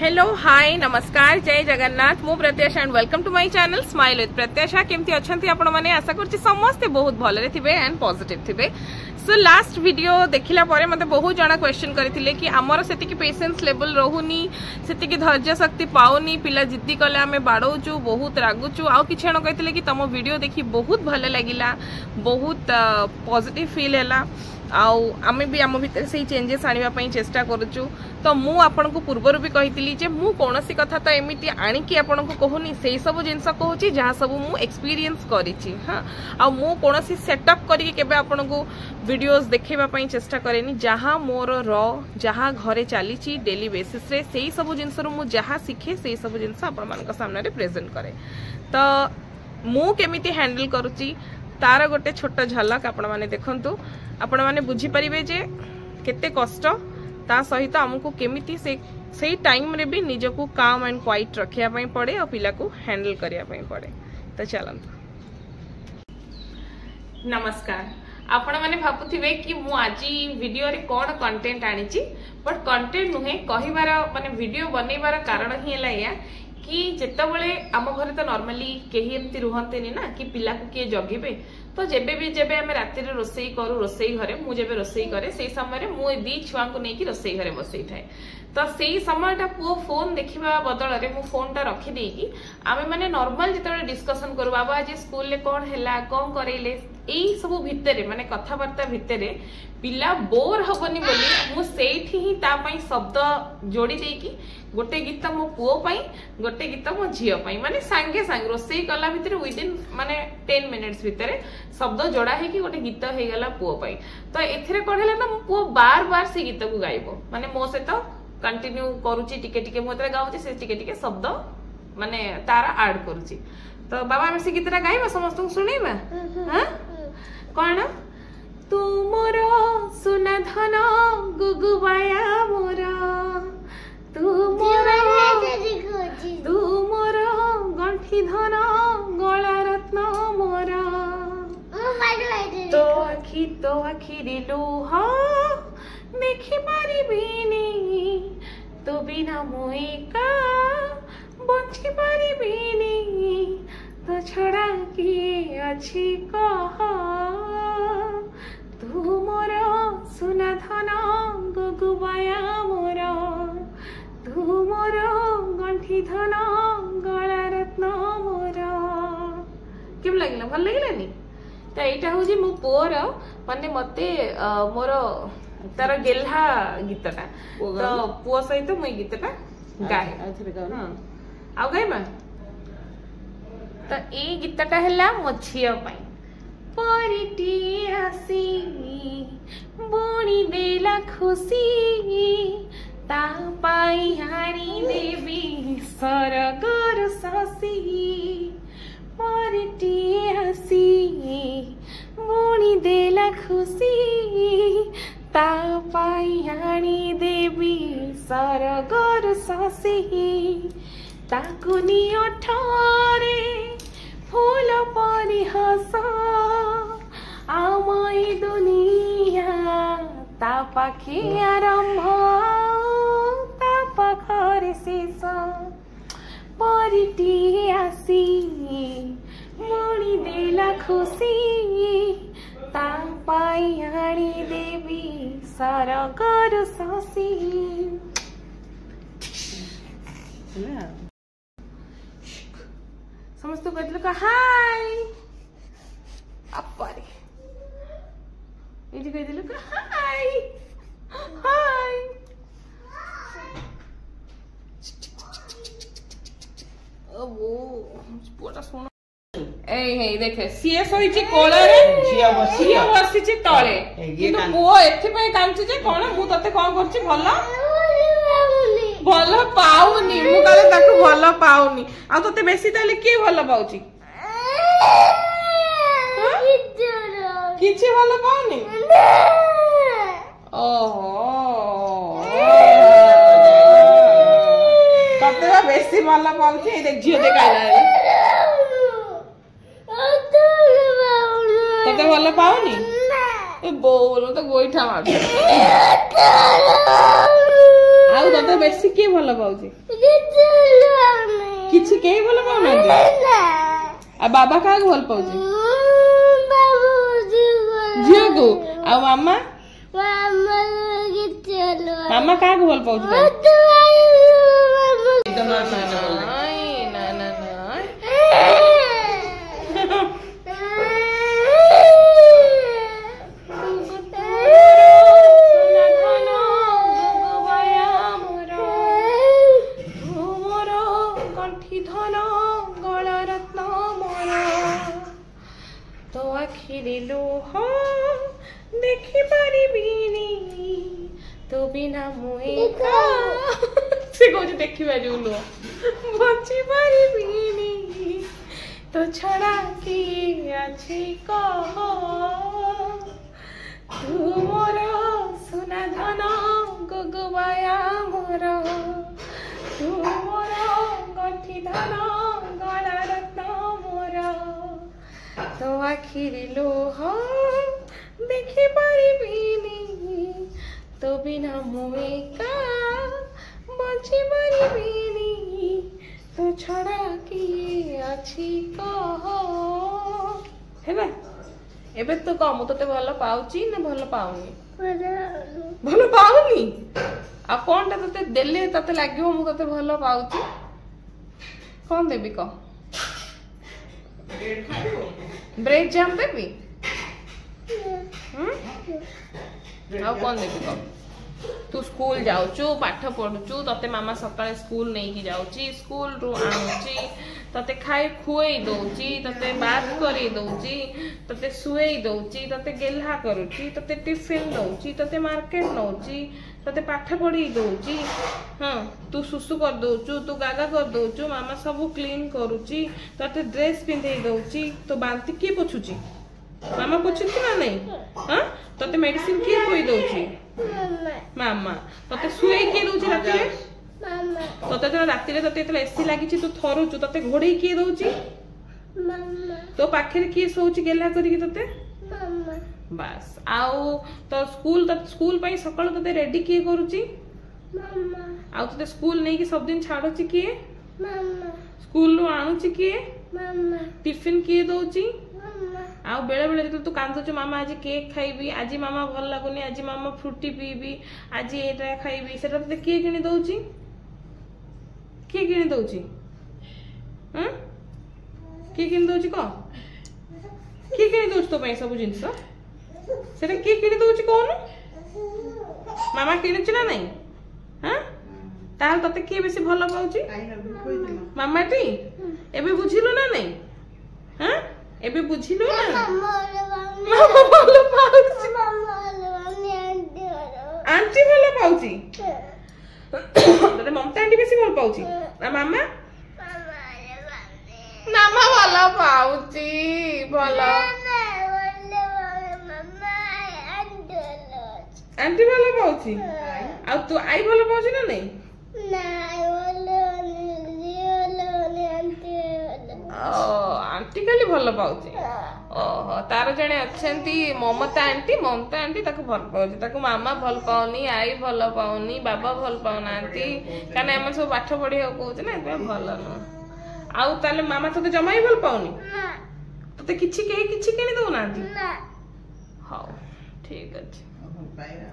Hello hi नमस्कार जय जगन्नाथ मु Pratyasha and welcome to my channel smile with Pratyasha. केमती अच्छंती आपण माने आशा करछि समस्त बहुत भले थिबे एंड पॉजिटिव थिबे। सो लास्ट वीडियो देखिला परे मते बहुत जना क्वेश्चन करथिले कि हमर सेति की पेशेंस लेवल रहउनी सेति की धैर्य शक्ति पाउनी पिला जिद्दी कले आमे बाडौचु बहुत रागुचु आ किछ जण कहथिले कि तम वीडियो देखि बहुत भले लागिला बहुत पॉजिटिव फील हैला आमे भी आम भीतर से चेंजेस आनिबा पई चेष्टा करूचु। तो मु आपन को पूर्वर भी कहितली जे मु कोनोसी कथा तो एमिति आनी कि आपन को कहूनी सेही सब जिंस कहूची जहा सब मु एक्सपीरियंस करिछि। हां आ मु कोनोसी सेटअप करी केबे आपन को वीडियोस देखेबा पई चेष्टा करेनी जहा मोर र जहा घरे चलीछि डेली बेसिस रे सेही सब जिंस रो मु जहा सिखे सेही सब जिंस आपन मान को सामने रे प्रेजेंट करे। तो मु केमिति हैंडल करूची तार गोटे छोट झलक आपण माने देखंतु आपण माने बुझी परिबे जे केते कष्ट ता सहित हमकु केमिति से टाइम रे भी निजको काम एंड क्वाइट रखिया पई पड़े और पिला को हैंडल करिया पई पड़े। तो चलंतु नमस्कार। आपण माने भाबुथिबे कि मु आजी वीडियो रे कोन कंटेंट आनिची बट कंटेंट नुहे कहिबार माने वीडियो बनैबार कारण ही हला या कि जेतबळे आम घरे तो नॉर्मली केही एमती रुहंतेनी ना कि पिला को किए जगिबे। तो जेबे भी जेबे आमे राति रे रोसई करू रोसई घरे मु जेबे रोसई करे सेही समय रे मु दी छुआ को नेकी रोसई घरे बसई थाए। तो सेही समयटा पुओ फोन देखिबा बदल रे मु फोनटा रखि देकी आमे माने नॉर्मल जेतबळे डिस्कशन करू बाबा आज स्कूल ले कोन हैला कोन करैले एई सब भितरे माने कथा वार्ता भितरे पिला बोर हबनी बोली मु सेठी ही ता पई शब्द जोड़ी देकी गोटे गीत मो पुओ पई गोटे गीत मो झियो पई माने सांगे सांग रोसई कला भितरे विदिन माने 10 मिनिट्स भितरे शब्द जोड़ा है कि गोटे गीत हे गला पुओ पई। तो एथिरे कोन हैला ना पुओ बार बार से गीत को गाइबो माने मो से तो कंटिन्यू करूची टिके टिके मोतरे गाउची से टिके टिके शब्द माने तारा ऐड करूची। तो बाबा हम से गीतरा गाइबा समस्त को सुनेबा। हां कोन तू मोर सुना धन गुगुबाया मोर तू मोर गंठी धन गला रत्न मोर तो आखि रे लुह देखि पारिबिनी तो बिना मोएका बंची पारिबिनी तो छड़ा किए अछि कह तू मोर सुना धन गुगुबाया मोर तू मोर गंठी धन गला रत्न मोर। केम लागिला भल लागिलानी। तो एटा होजी मो पुओर माने मते मोर तार गेल्हा गीतटा तो पुओ सहित मो गीतटा गाए आ गाइबा। तो ए गीतटा हला मो झियो पई परिटी आसी बुणी देला खुशी ता पाई हानी देवी सरगर सासी परिटी आसी बुणी देला खुशी ता पाई हानी देवी सरगर सासी ताकुनी अठरे फूल परिहास आमाई दुनिया ता पाखे आरंभ ता पाखरे शेष परिटी आसी मुड़ी देला खुशी ता पाई आनी देवी सरगर सासी। समस्त कहते लोग हाय अपारे ये कहते लोग हाय हाय वो पुआटा सुन ए हे देखे सीए सोइची कोलारे सीए बसिची तळे किंतु पुओ एथि पय कांची जे कोन मु तते कोन करची भलो भलो पाउनी मु काले ताको भलो पाउनी आ तते बेसी ताले के भलो पाउची किछि भलो पाउनी ओहो तते बेसी भलो पाउची देख झियो देखाइला तते भलो पाउनी ए बोलो तो गोइठा मार आउ तते बेसी के भल पाउची किछि के भल पाउना आ बाबा का भल पाउची झियो को आ मामा मामा का भल पाउची देखी पारिबिनी तो बिना मुए से कहूँ देखी पारू लो बची पारिबिनी तो छड़ा किए अच्छी कह तू मोर सुना धन गुगुबाया मोर तू मोर गंठी धन गला रत्न मोर तो आखिरी लोह देखी पारिबिनी तो बिना मुए का बची पारिबिनी तो छड़ा किए अच्छी कह हेबा एबे तो कम तोते भल पाउची ना भल पाउनी भल पाउनी आ कोनटा तोते देले तते लागियो मु तोते भल पाउची कोन देबी क ब्रेड जाम देबी आ कोन देबी क तू स्कूल जाउचु पाठ पढुचु तते मामा सकाळे स्कूल नहीं की जाउची स्कूल रु आउची तते खाई खुएई दउची तते बात करी दउची तते सुएई दउची तते गेल्हा करूची तते टिफिन दउची तते मार्केट नउची तते पाठ पढ़ी दउची हां तू सुसु कर दउचु तू गागा कर दउचु मामा सब क्लीन करूची तते ड्रेस पिंधे दउची तो बांती के पोछुची मामा पोछुची ना नहीं हां तते मेडिसिन के कोई दउची मामा तते सुए के दउची राती रे मामा तते राती रे तते एसी लागी छी तू थरुचु तते घोड़े के दउची मामा तो पाखरे के सोची गेला करी के तते मामा बस आउ तो स्कूल पई सकाळ तते रेडी के करूची मामा आउ तते स्कूल नहीं कि सब दिन छाडुची के मामा स्कूल रो आणुची के मामा टिफिन के दउची आ बेले बेले तू कांदुचु मामा आज केक खाइबी आज मामा भल लागुनी आज मामा फ्रूटी पीबी आज एटा खाइबी सेटा तते के किनी दउची के किनी दउची हम के किनी दउची को के किनी दउची तो पई सब जिंस सेटा के किनी दउची कोन मामा किनुची ना नहीं हां ताल तते के बेसी भल पाउची मामा टी एबे बुझिलो ना नहीं हां एबे बुझिलो ना मामा भल पाउची आंटी भल पाउची तते ममता आंटी बेसी भल पाउची ना मामा मामा भल पाउची भल आंटी भल पाउची आ तू आई भल पाउची ना नहीं आंटी खाली भल पाउची ओहो तार जने अछंती ममता आंटी ताको भल पाउची ताको मामा भल पाउनी आई भल पाउनी बाबा भल पाउनांती काने हम सब पाठ पढी हो कहू ना ए भल न आउ ताले मामा तते जमा ही भल पाउनी तते किछि किनी दउ नांती हां ठीक अछि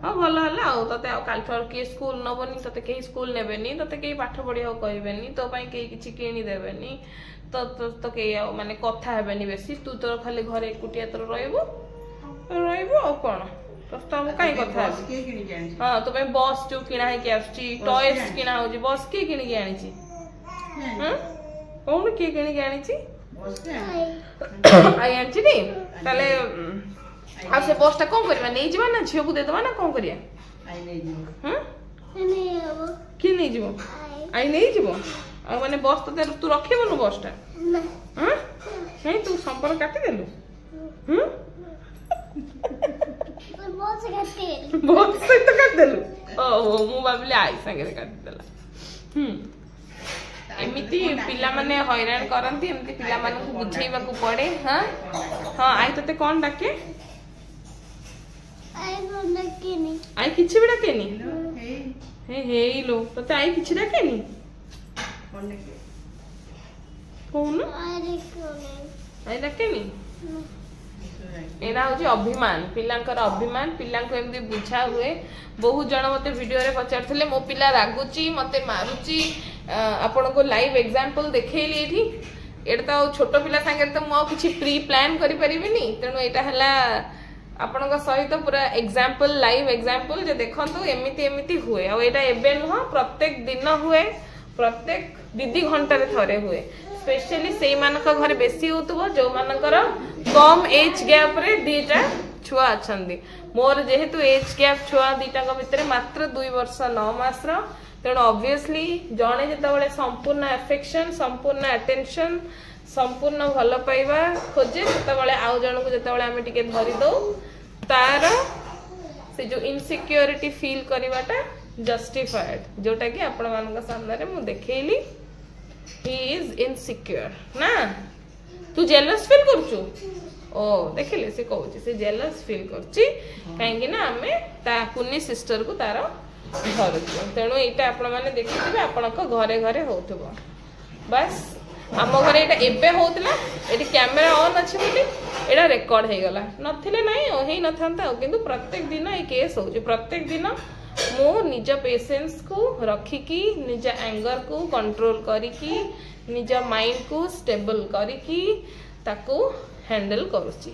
हां भल हला आउ तते काल फर के स्कूल नबनी तते के स्कूल नेबेनी तते के पाठ पढी हो कहबेनी तो पई के किछि किनी देबेनी तो के माने कथा हेबेनी बेसी तू तो खाली घरे एकुटिया तो रहइबो आ कोन तो हम काई कथा बस के किनी के आनी हां तो पे बस जो किना है के आछी टॉयज किना होजी बस के किनी के आनी छी हां कोन के किनी के आनी छी बस के आई आनी नी ताले आ से बसटा कोन करबा नै जीवा ना झियो को दे देबा ना कोन करिया आई नै जीवो हां नै आबो कि नै जीवो आई नै जीवो आ माने बस तो तू रखिबनु बसटा ना हां नै तू संपर्क काटी देलु बस से तो काट देलु ओ मु बाबले आई संगे काट देला एमिति पिला माने हैरान करंती एमिति पिला माने को बुझेइबा को पड़े हां हां आई तते कोन डाके आई को डाके नी आई किछि भी डाके नी हे लो तो आई किछि डाकेनी कौन आई डाकेनी एना हूँ अभिमान पिलांकर अभिमान पिला एमती बुझा हुए बहुत जन मते वीडियो रे पचारथिले मो पिला रागुची मते मारुची आपण को लाइव एग्जांपल देखैली एठी एटा तो छोट पिला संगे तो मो किछि प्री प्लान करि परिबिनी तेनु एटा हला आपण को सहित पूरा एग्जांपल लाइव एग्जांपल जे देखंतु एमिति एमिति हुए आ एटा एबे न प्रत्येक दिन हुए प्रत्येक दीदी घंटा रे थरे हुए स्पेशली से मानक घर बेसी होतबो जो मानकर कम एज गैप रे दीटा छुआ अछंदी मोर जेहेतु एज गैप छुआ दीटा को भितर मात्र 2 वर्ष 9 मास रो तेणु ऑब्वियसली जणे जेतबेले संपूर्ण अफेक्शन संपूर्ण अटेंशन संपूर्ण भल पाइबा खोजे सेतबेले आउ जण को जेतबेले आमे टिके धरि दो तार से जो इनसिक्योरिटी फील करवाटा जस्टिफाइड जोटा कि आपण मानक सामने रे मु देखैली he is insecure ना तू जेलस फील करछु ओ देखले से कहूची से जेलस फील करची काहेकि ना हमें ता कुनी सिस्टर को तार धरछु तेणु एटा आपण माने देखिथिबे आपण को घरे घरे होथबो बस हम घरे एटा एबे होतला एटी कैमरा ऑन अछि बोली एटा रिकॉर्ड हे गला नथिले नाही ओ हे नथांता किंतु प्रत्येक दिन ए केस होची प्रत्येक दिन मो निज पेशेंस को रखिकी निज एंगर को कंट्रोल करिकी निज माइंड को स्टेबल करिकी ताको हैंडल करूची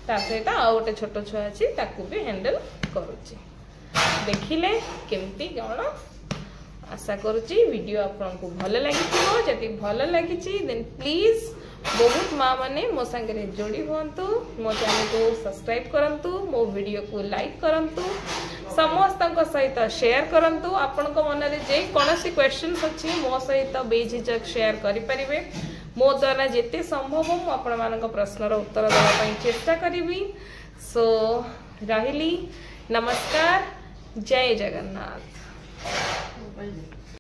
ता सहित आ गोटे छोट छुआ अछि ताको भी हैंडल करूची देखिले केमती गण आशा करूची वीडियो आपको भल लागिथिबो जति भल लागिची देन प्लीज बहुत माँ माने मो संगे जोड़ी हुंतु मो चैनल को सब्सक्राइब करंतु मो वीडियो को लाइक करंतु समस्त सहित शेयर करंतु आपण को मन रे जे कोनोसी क्वेश्चंस अछि मो सहित बेझिझक शेयर करि परिबे मो द्वारा जेते संभव मो आपण मानक प्रश्न रो उत्तर देबा पई चेष्टा करिवि सो रहिली नमस्कार जय जगन्नाथ।